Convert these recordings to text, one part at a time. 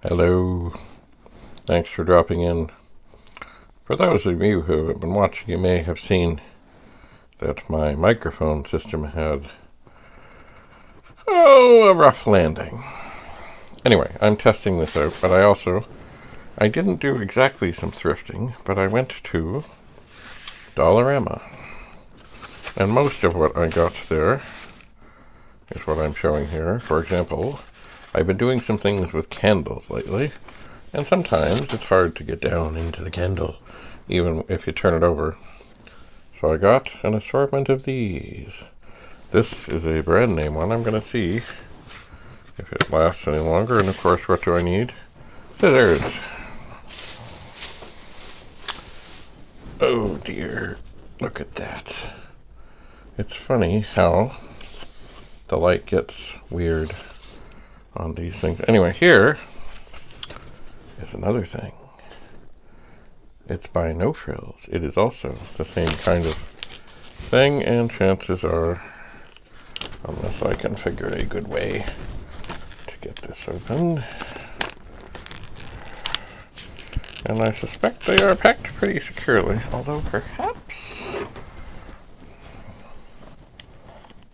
Hello. Thanks for dropping in. For those of you who have been watching, you may have seen that my microphone system had, a rough landing. Anyway, I'm testing this out, but I didn't do exactly some thrifting, but I went to Dollarama. And most of what I got there is what I'm showing here. For example, I've been doing some things with candles lately, and sometimes it's hard to get down into the candle, even if you turn it over. So I got an assortment of these. This is a brand name one. I'm going to see if it lasts any longer, and of course, what do I need? Scissors. Oh dear, look at that. It's funny how the light gets weird on these things. Anyway, here is another thing. It's by No Frills. It is also the same kind of thing, and chances are, unless I can figure a good way to get this open, and I suspect they are packed pretty securely, although perhaps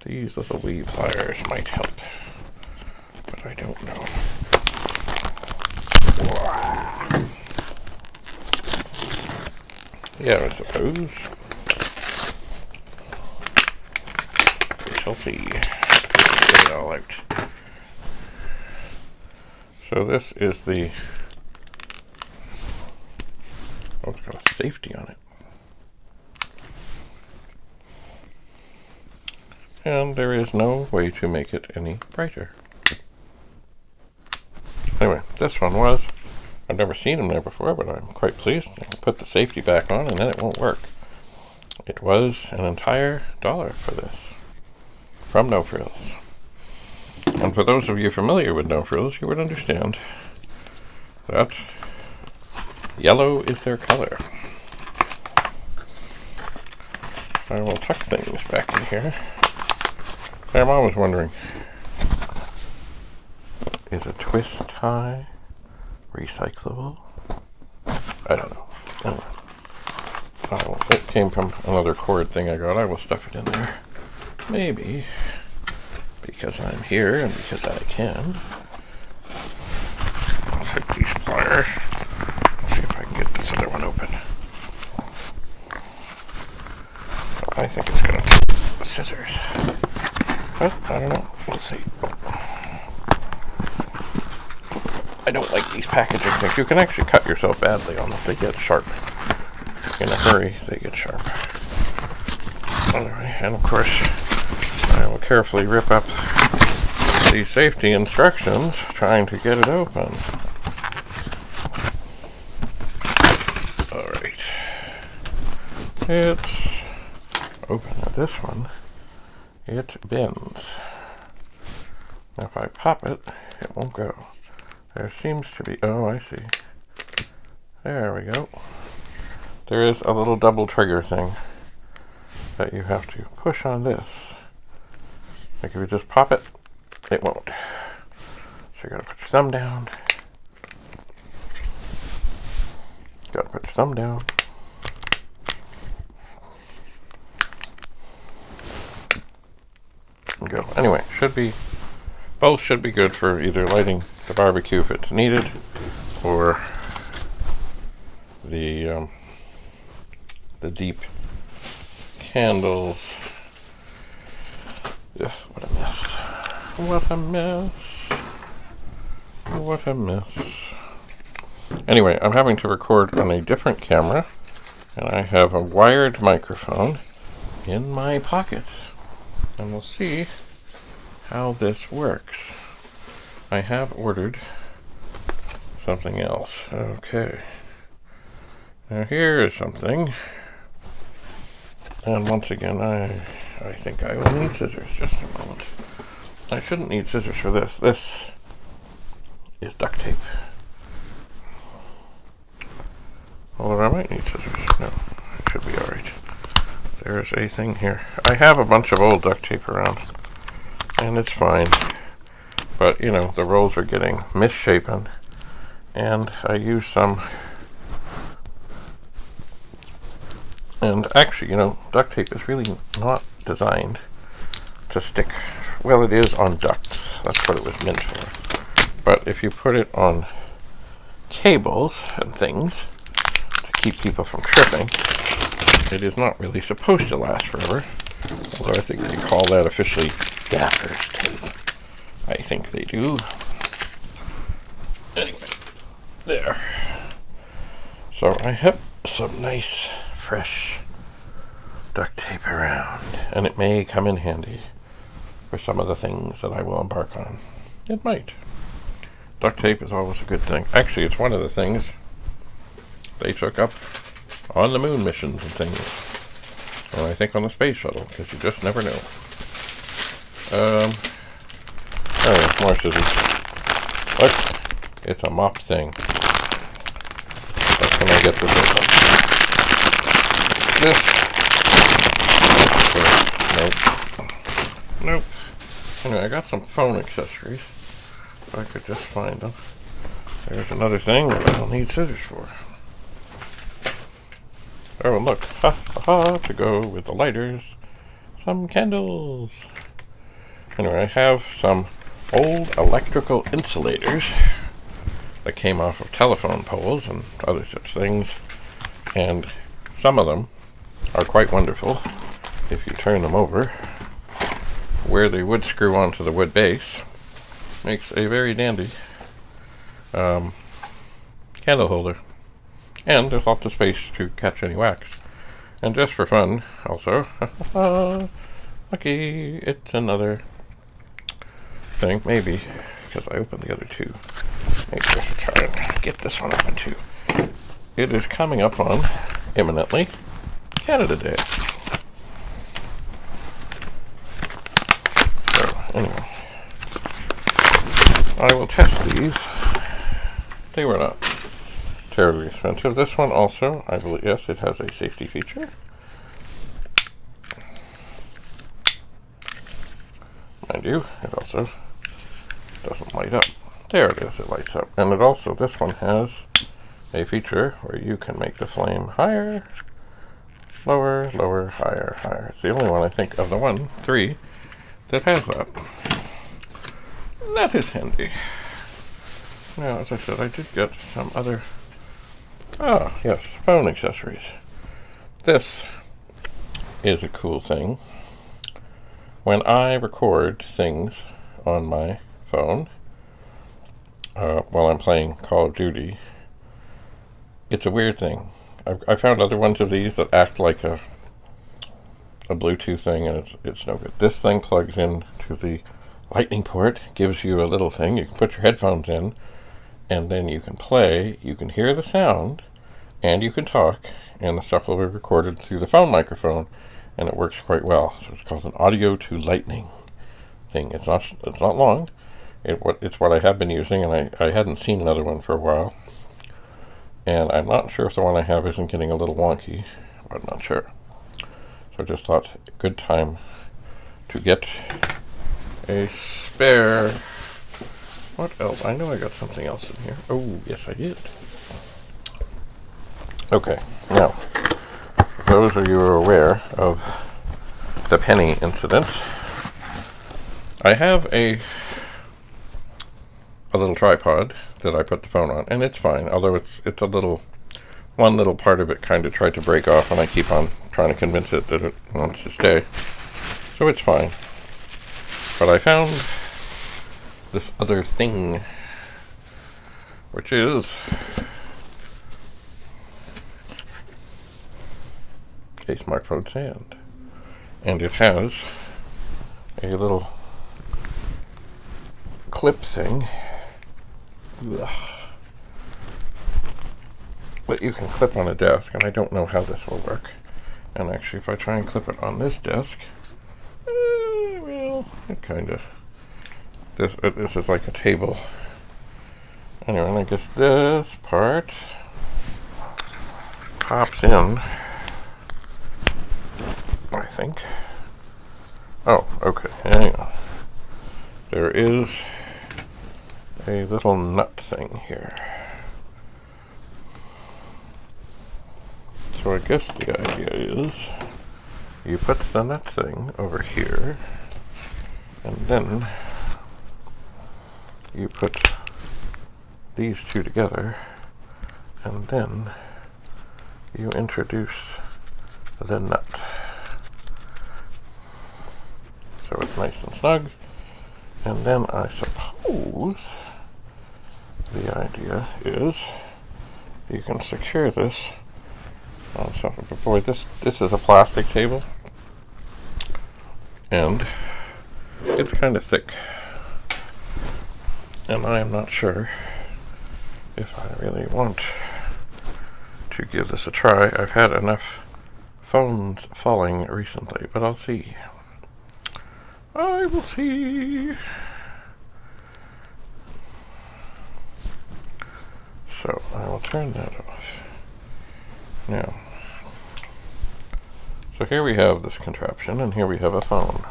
these little wee pliers might help, but I don't know. Yeah, I suppose. We shall see. Get it all out. So this is the... oh, it's got a safety on it. And there is no way to make it any brighter. Anyway, this one was... I've never seen them there before, but I'm quite pleased. I can put the safety back on and then it won't work. It was an entire $1 for this, from No Frills. And for those of you familiar with No Frills, you would understand that yellow is their color. I will tuck things back in here. I'm always wondering, is a twist tie recyclable? I don't know. Anyway, it came from another cord thing I got. I will stuff it in there. Maybe because I'm here and because I can. I'll take these pliers. See if I can get this other one open. I think it's going to take scissors. But I don't know. We'll see. I don't like these packaging things. You can actually cut yourself badly on them. They get sharp. In a hurry, they get sharp. Anyway, and of course, I will carefully rip up the safety instructions, trying to get it open. Alright. It's open. Now this one, it bends. Now if I pop it, it won't go. There seems to be... oh, I see. There we go. There is a little double trigger thing that you have to push on this. Like if you just pop it, it won't. So you gotta put your thumb down. Gotta put your thumb down. And go. Anyway, both should be good for either lighting the barbecue if it's needed, or the deep candles. Ugh, what a mess. What a mess. What a mess. Anyway, I'm having to record on a different camera, and I have a wired microphone in my pocket. And we'll see how this works. I have ordered something else. Okay. Now here is something. And once again, I think I will need scissors. Just a moment. I shouldn't need scissors for this. This is duct tape. Although I might need scissors. No, it should be alright. There's a thing here. I have a bunch of old duct tape around, and it's fine. But, you know, the rolls are getting misshapen, and I use some. And actually, duct tape is really not designed to stick. Well, it is on ducts. That's what it was meant for. But if you put it on cables and things to keep people from tripping, it is not really supposed to last forever. Although I think they call that officially gaffer's tape. I think they do. Anyway, there. So I have some nice, fresh duct tape around, and it may come in handy for some of the things that I will embark on. It might. Duct tape is always a good thing. Actually, it's one of the things they took up on the moon missions and things. And I think on the space shuttle, because you just never know. Oh, more scissors. Look, it's a mop thing. How can I get this open? This. Nope. Anyway, I got some phone accessories. If I could just find them. There's another thing that I don't need scissors for. Oh, and look. Ha ha ha, to go with the lighters. Some candles. Anyway, I have some old electrical insulators that came off of telephone poles and other such things. And some of them are quite wonderful if you turn them over. Where they would screw onto the wood base makes a very dandy candle holder. And there's lots of space to catch any wax. And just for fun, also, lucky, it's another thing, maybe, because I opened the other two. Maybe I should try and get this one open too. It is coming up on, imminently, Canada Day. So, anyway, I will test these. They were not terribly expensive. This one also, I believe, yes, it has a safety feature. Mind you, it also doesn't light up. There it is, it lights up. And it also, this one has a feature where you can make the flame higher, lower, lower, higher, higher. It's the only one, I think, of the three, that has that. That is handy. Now, as I said, I did get some other, yes, phone accessories. This is a cool thing. When I record things on my phone, while I'm playing Call of Duty, it's a weird thing. I found other ones of these that act like a Bluetooth thing, and it's no good. This thing plugs in to the lightning port, gives you a little thing. You can put your headphones in, and then you can play. You can hear the sound, and you can talk, and the stuff will be recorded through the phone microphone, and it works quite well. So it's called an audio to lightning thing. It's not long. It's what I have been using, and I hadn't seen another one for a while. And I'm not sure if the one I have isn't getting a little wonky, but I'm not sure. So I just thought, good time to get a spare. What else? I know I got something else in here. Oh, yes I did. Okay, now, for those of you who are aware of the penny incident, I have a little tripod that I put the phone on, and it's fine, although it's one little part of it kind of tried to break off, and I keep on trying to convince it that it wants to stay. So it's fine. But I found this other thing, which is a smartphone stand. And it has a little clip thing. Ugh. That you can clip on a desk, and I don't know how this will work. And actually, if I try and clip it on this desk, well, it kind of, this is like a table. Anyway, and I guess this part pops in, I think. Oh, okay, anyway. There is a little nut thing here. So I guess the idea is you put the nut thing over here, and then you put these two together, and then you introduce the nut. So it's nice and snug. And then I suppose the idea is you can secure this on something. But boy, this is a plastic table, and it's kind of thick, and I am not sure if I really want to give this a try. I've had enough phones falling recently, but I'll see. I will see. So I will turn that off. Now, so here we have this contraption, and here we have a phone.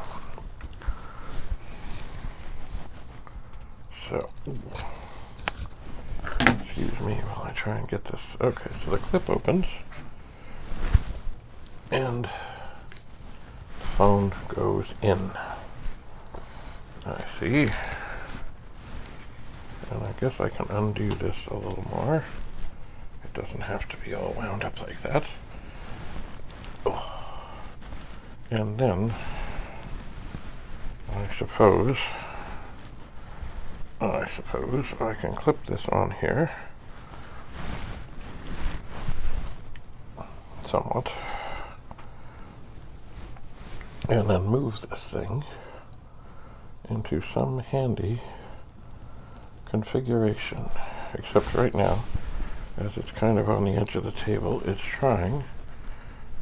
So, excuse me while I try and get this. Okay, so the clip opens, and the phone goes in. I see. And I guess I can undo this a little more. It doesn't have to be all wound up like that. Oh. And then I suppose I can clip this on here somewhat, and then move this thing into some handy configuration. Except right now, as it's kind of on the edge of the table, it's trying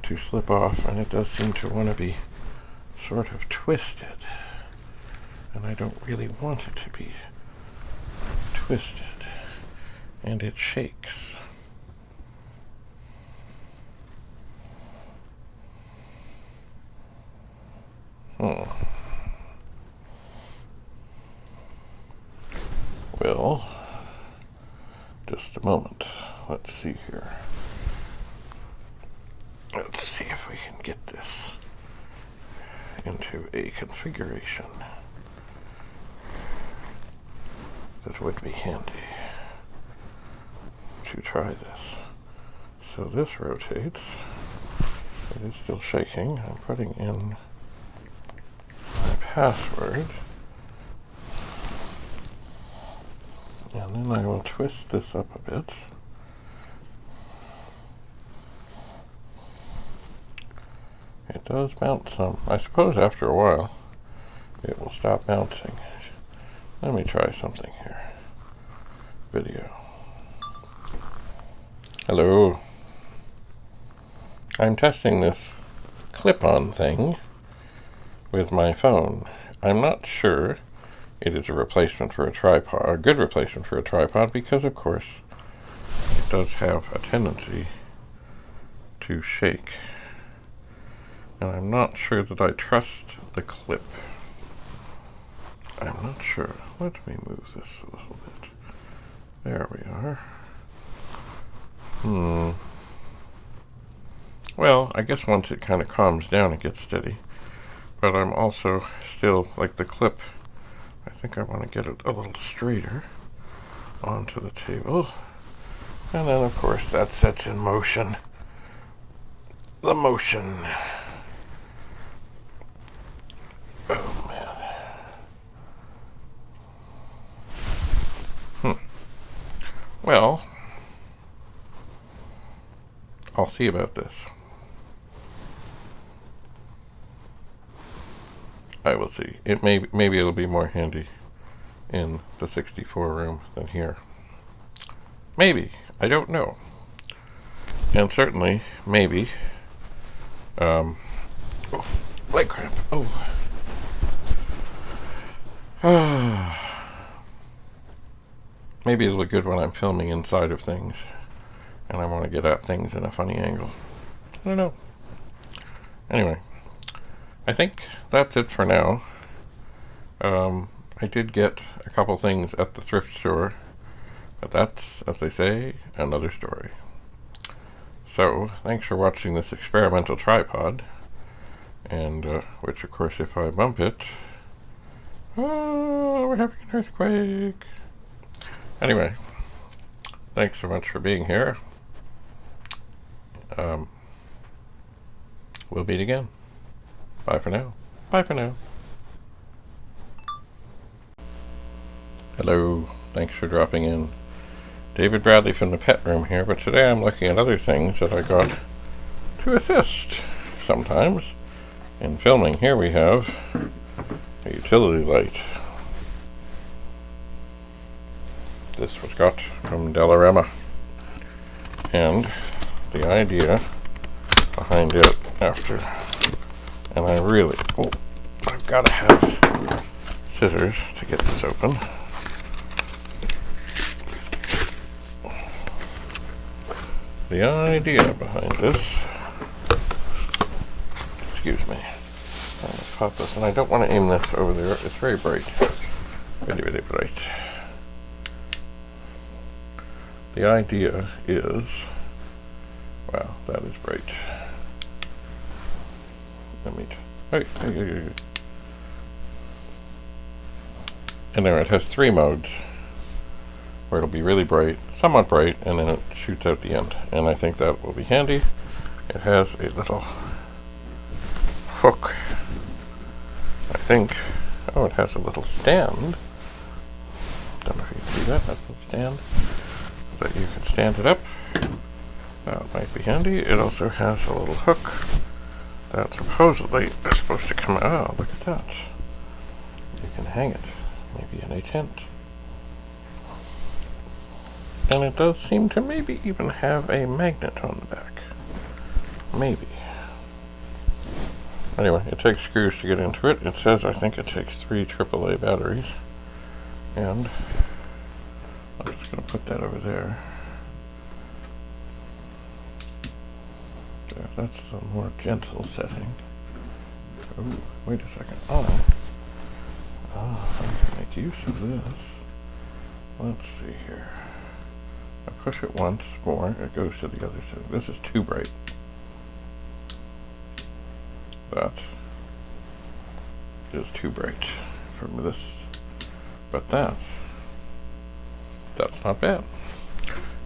to slip off, and it does seem to want to be sort of twisted, and I don't really want it to be twisted, and it shakes. Well, just a moment. Let's see here. Let's see if we can get this into a configuration that would be handy to try this. So this rotates. It is still shaking. I'm putting in my password. And then I will twist this up a bit. It does bounce some. I suppose after a while it will stop bouncing. Let me try something here. Video. Hello. I'm testing this clip-on thing with my phone. I'm not sure it is a replacement for a tripod, a good replacement for a tripod, because of course it does have a tendency to shake. And I'm not sure that I trust the clip. I'm not sure. Let me move this a little bit. There we are. Well, I guess once it kind of calms down, it gets steady. But I'm also still, like the clip, I think I want to get it a little straighter onto the table. And then, of course, that sets in motion the motion. Oh, man. Well, I'll see about this. I will see. Maybe it'll be more handy in the 64 room than here. Maybe. I don't know. And certainly, maybe. Oh, leg cramp. Oh. Maybe it'll be good when I'm filming inside of things, and I want to get at things in a funny angle. I don't know. Anyway, I think that's it for now. I did get a couple things at the thrift store, but that's, as they say, another story. So, thanks for watching this experimental tripod, and which of course if I bump it, oh, we're having an earthquake. Anyway, thanks so much for being here. We'll meet again. Bye for now. Bye for now. Hello, thanks for dropping in. David Bradley from the pet room here, but today I'm looking at other things that I got to assist sometimes in filming. Here we have a utility light. This was got from Dollarama, and the idea behind it after, and I really, I've got to have scissors to get this open. The idea behind this, excuse me, let's pop this, and I don't want to aim this over there, it's very bright, very, very bright. The idea is, wow, that is bright. Let me, and there it has 3 modes, where it'll be really bright, somewhat bright, and then it shoots out the end. And I think that will be handy. It has a little hook, I think. Oh, it has a little stand. Don't know if you can see that. That's a stand. But you can stand it up. That might be handy. It also has a little hook that supposedly is supposed to come out. Oh, look at that. You can hang it, maybe in a tent. And it does seem to maybe even have a magnet on the back. Maybe. Anyway, it takes screws to get into it. It says, I think it takes 3 AAA batteries. And I'm just going to put that over there. There, that's the more gentle setting. Oh, wait a second. I can make use of this. Let's see here. I push it once more, it goes to the other side. This is too bright. That is too bright for this. But that's not bad.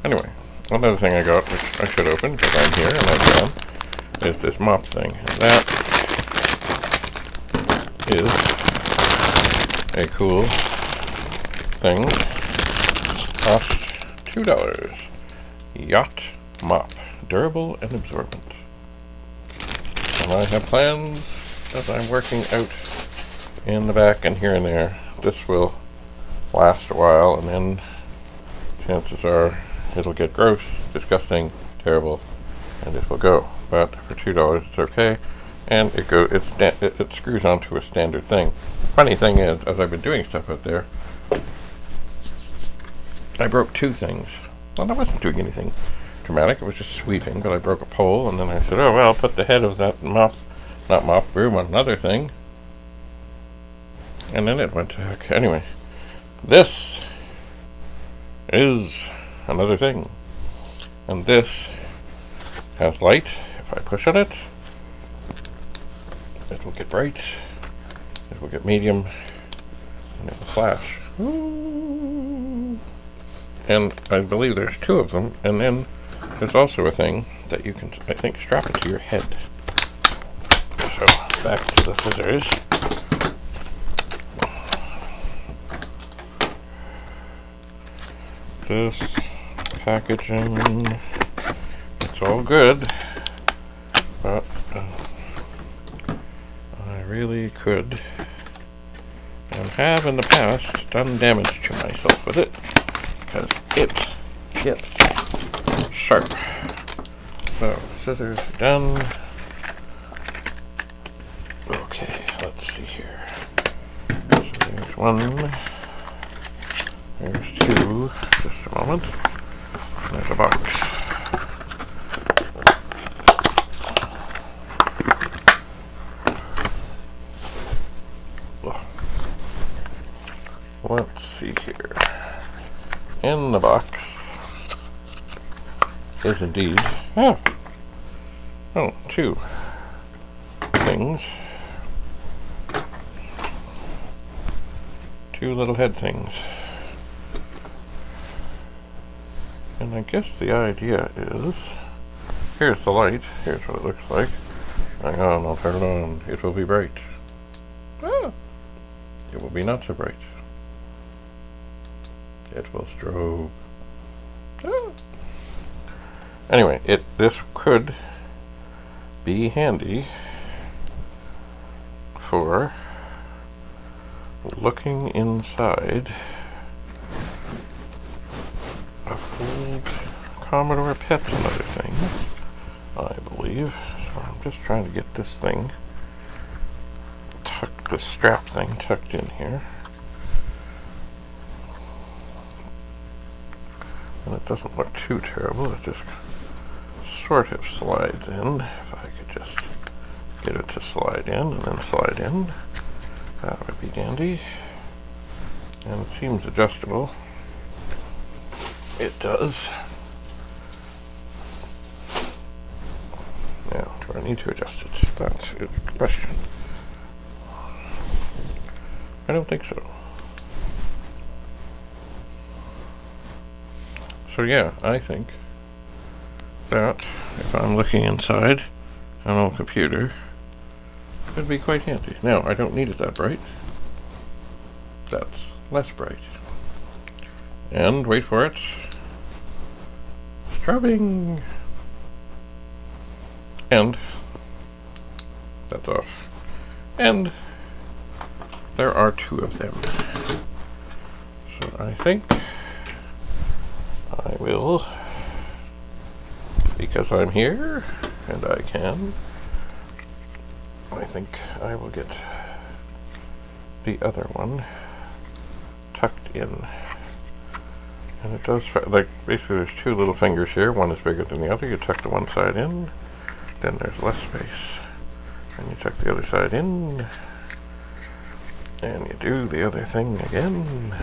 Anyway, another thing I got, which I should open because I'm here and I can, is this mop thing. And that is a cool thing. Cost $2. Yacht mop, durable and absorbent. And I have plans that I'm working out in the back and here and there. This will last a while, and then chances are it'll get gross, disgusting, terrible, and it will go. But for $2, it's okay, and it screws onto a standard thing. Funny thing is, as I've been doing stuff out there, I broke 2 things. Well, I wasn't doing anything dramatic, it was just sweeping, but I broke a pole, and then I said, oh well, I'll put the head of that broom on another thing. And then it went to heck. Anyway, this is another thing. And this has light. If I push on it, it will get bright, it will get medium, and it will flash. Ooh. And I believe there's 2 of them, and then there's also a thing that you can, I think, strap it to your head. So, back to the scissors. This packaging, it's all good, but I really could, and have in the past, done damage to myself with it, because it gets sharp. So, scissors done. Okay, let's see here. So there's 1, there's 2, just a moment. There's a box. Let's see here. In the box is indeed, Oh, two things. Two little head things. And I guess the idea is, here's the light, here's what it looks like. Hang on, I'll turn it on. It will be bright. Ah! It will be not so bright. It will strobe. Ah! Anyway, this could be handy for looking inside of old Commodore pets and other things, I believe. So I'm just trying to get this thing tucked, the strap thing tucked in here. And it doesn't look too terrible, it just sort of slides in. If I could just get it to slide in and then slide in, that would be dandy. And it seems adjustable. It does. Now, do I need to adjust it? That's the question. I don't think so. So yeah, I think that if I'm looking inside an old computer, it'd be quite handy. Now, I don't need it that bright. That's less bright. And, wait for it, strobing! And that's off. And there are two of them. So I think I will, because I'm here and I can, I think I will get the other one tucked in. And it does, like, basically there's two little fingers here, one is bigger than the other. You tuck the one side in, then there's less space, and you tuck the other side in, and you do the other thing again.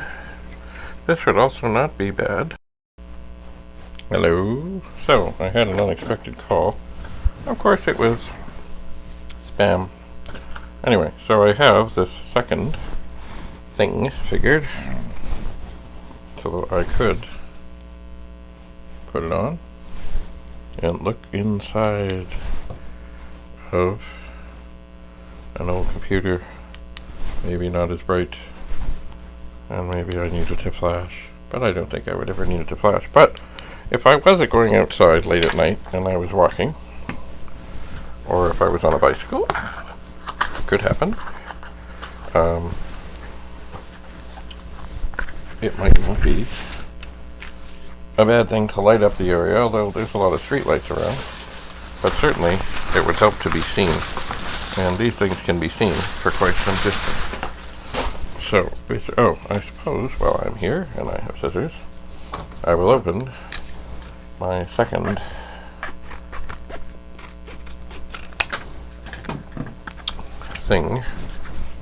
This would also not be bad. Hello? So, I had an unexpected call. Of course it was spam. Anyway, so I have this second thing figured, so I could put it on and look inside of an old computer. Maybe not as bright, and maybe I need it to flash, but I don't think I would ever need it to flash. But if I wasn't going outside late at night and I was walking, or if I was on a bicycle, could happen, it might not be a bad thing to light up the area, although there's a lot of street lights around. But certainly it would help to be seen, and these things can be seen for quite some distance. So, I suppose while I'm here and I have scissors, I will open my second thing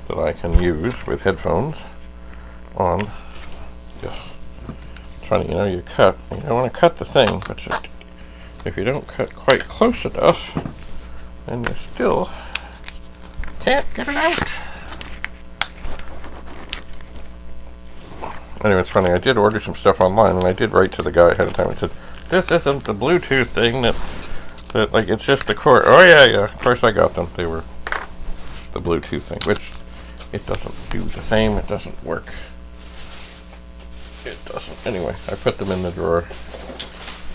that I can use with headphones on. Yes. It's funny, you know, you don't want to cut the thing, but if you don't cut quite close enough, then you still can't get it out. Anyway, it's funny, I did order some stuff online, and I did write to the guy ahead of time and said, this isn't the Bluetooth thing that like, it's just the cord. Oh yeah, of course I got them. They were the Bluetooth thing, which it doesn't do the same, it doesn't work. It doesn't. Anyway, I put them in the drawer.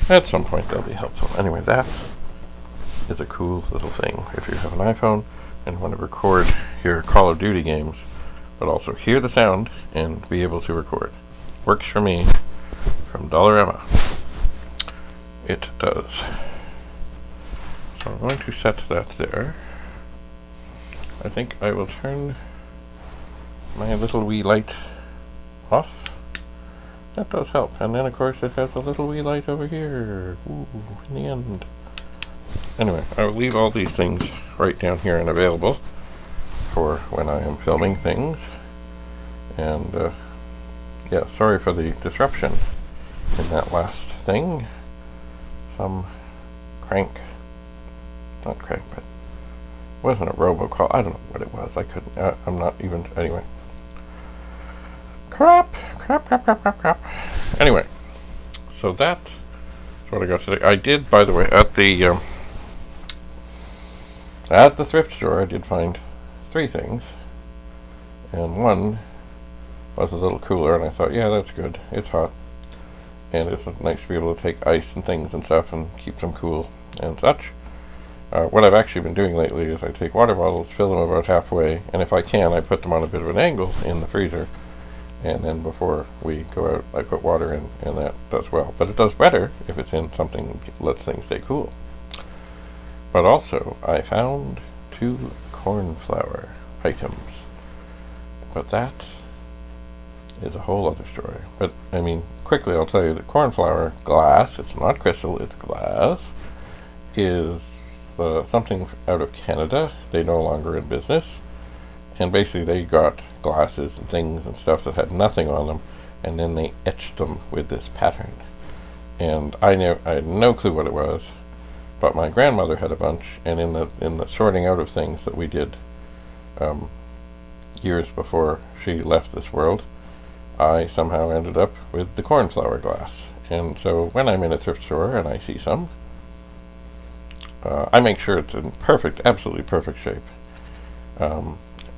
At some point they'll be helpful. Anyway, that is a cool little thing if you have an iPhone and want to record your Call of Duty games, but also hear the sound and be able to record. Works for me from Dollarama. It does. So I'm going to set that there. I think I will turn my little wee light off. That does help. And then of course it has a little wee light over here. Ooh, in the end. Anyway, I will leave all these things right down here and available for when I am filming things. And yeah, sorry for the disruption in that last thing. Some crank not crank, but it wasn't a robocall. I don't know what it was. I couldn't. I'm not even. Anyway. Crap. Anyway, so that's what I got today. I did, by the way, at the thrift store, I did find 3 things, and one was a little cooler, and I thought, yeah, that's good. It's hot, and it's nice to be able to take ice and things and stuff and keep them cool and such. What I've actually been doing lately is I take water bottles, fill them about halfway, and if I can, I put them on a bit of an angle in the freezer, and then before we go out, I put water in, and that does well. But it does better if it's in something that lets things stay cool. But also, I found 2 cornflower items. But that is a whole other story. But, I mean, quickly I'll tell you that cornflower glass, it's not crystal, it's glass, is something out of Canada. They're no longer in business. And basically they got glasses and things and stuff that had nothing on them, and then they etched them with this pattern. And I had no clue what it was, but my grandmother had a bunch, and in the sorting out of things that we did years before she left this world, I somehow ended up with the cornflower glass. And so when I'm in a thrift store and I see some, I make sure it's in absolutely perfect shape.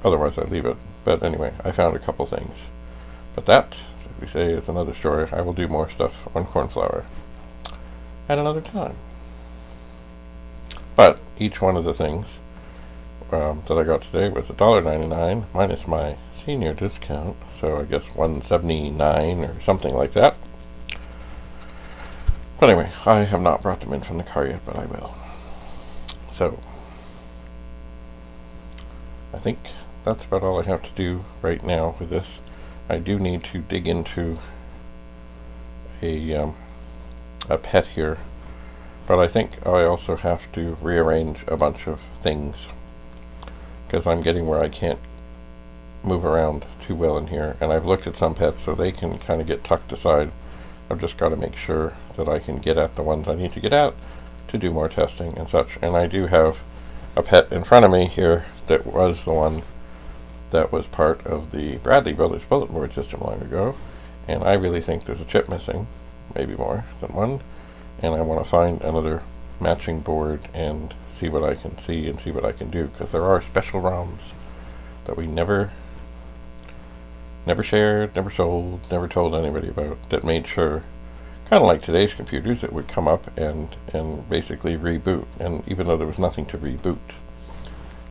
Otherwise I leave it. But anyway, I found a couple things. But that, as we say, is another story. I will do more stuff on cornflower at another time. But each one of the things that I got today was $1.99 minus my senior discount, so I guess $1.79 or something like that. But anyway, I have not brought them in from the car yet, but I will. So I think that's about all I have to do right now with this. I do need to dig into a pet here, but I think I also have to rearrange a bunch of things because I'm getting where I can't move around too well in here, and I've looked at some pets so they can kind of get tucked aside. I've just got to make sure that I can get at the ones I need to get at to do more testing and such. And I do have a pet in front of me here that was the one that was part of the Bradley Brothers bulletin board system long ago, and I really think there's a chip missing, maybe more than one, and I want to find another matching board and see what I can see and see what I can do, because there are special ROMs that we never shared, never sold, never told anybody about, that made sure, kind of like today's computers, it would come up and basically reboot, and even though there was nothing to reboot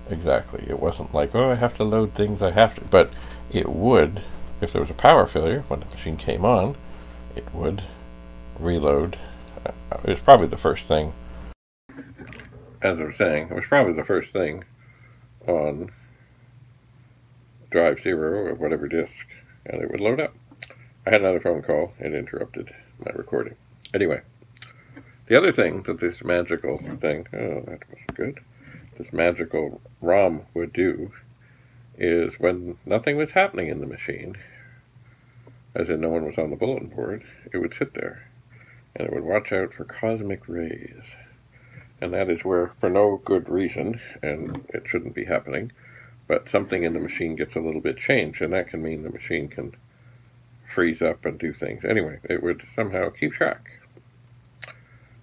exactly, it wasn't like, oh, I have to load things, but it would, if there was a power failure when the machine came on, it would reload. It was probably the first thing, as I was saying, it was probably the first thing on drive 0 or whatever disk, and it would load up. I had another phone call, it interrupted my recording. Anyway, the other thing that this magical thing, oh, that wasn't good, this magical ROM would do is when nothing was happening in the machine, as in no one was on the bulletin board, it would sit there and it would watch out for cosmic rays. And that is where, for no good reason, and it shouldn't be happening, but something in the machine gets a little bit changed, and that can mean the machine can freeze up and do things. Anyway, it would somehow keep track.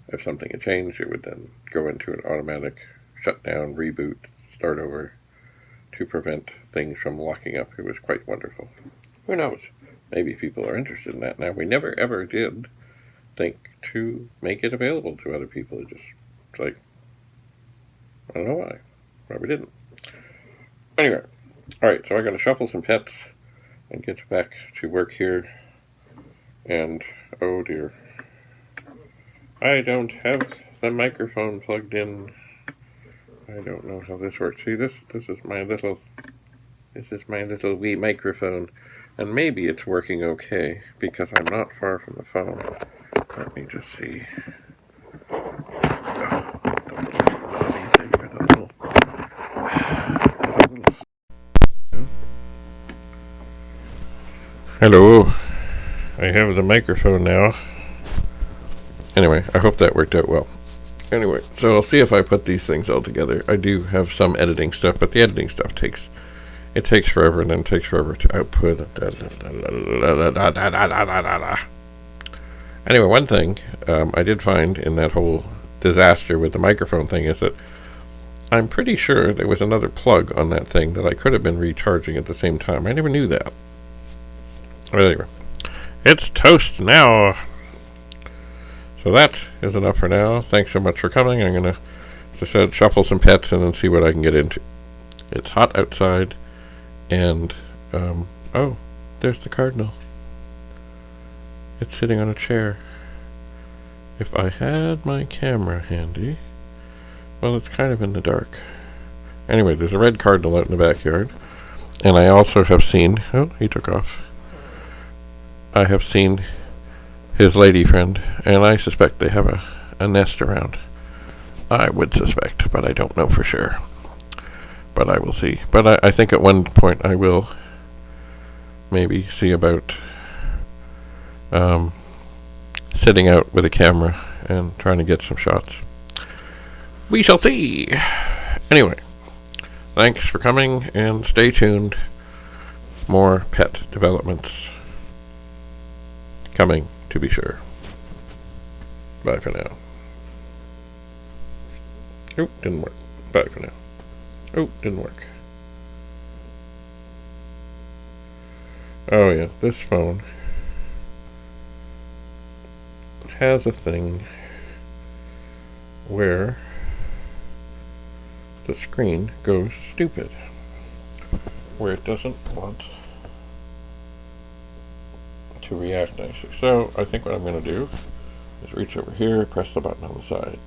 If something had changed, it would then go into an automatic shutdown, reboot, start over to prevent things from locking up. It was quite wonderful. Who knows? Maybe people are interested in that now. We never ever did think to make it available to other people. It's like, I don't know why. Why we didn't. Anyway, alright, so I gotta shuffle some pets and get back to work here. And, oh dear, I don't have the microphone plugged in. I don't know how this works. See, this is my little wee microphone, and maybe it's working okay because I'm not far from the phone. Let me just see. Hello, I have the microphone now. Anyway, I hope that worked out well. Anyway, so I'll see if I put these things all together. I do have some editing stuff, but the editing stuff takes forever, and then it takes forever to output. Anyway, one thing I did find in that whole disaster with the microphone thing is that I'm pretty sure there was another plug on that thing that I could have been recharging at the same time. I never knew that. But anyway, it's toast now. So that is enough for now. Thanks so much for coming. I'm going to, as I said, shuffle some pets and then see what I can get into. It's hot outside, and, oh, there's the cardinal. It's sitting on a chair. If I had my camera handy, well, it's kind of in the dark. Anyway, there's a red cardinal out in the backyard, and I also have seen, oh, he took off. I have seen his lady friend, and I suspect they have a nest around. I would suspect, but I don't know for sure. But I will see. But I think at one point I will maybe see about sitting out with a camera and trying to get some shots. We shall see. Anyway, thanks for coming, and stay tuned. More pet developments coming, to be sure. Bye for now. Oh, didn't work. Bye for now. Oh, didn't work. Oh yeah, this phone has a thing where the screen goes stupid, where it doesn't want to react nicely. So I think what I'm going to do is reach over here, press the button on the side.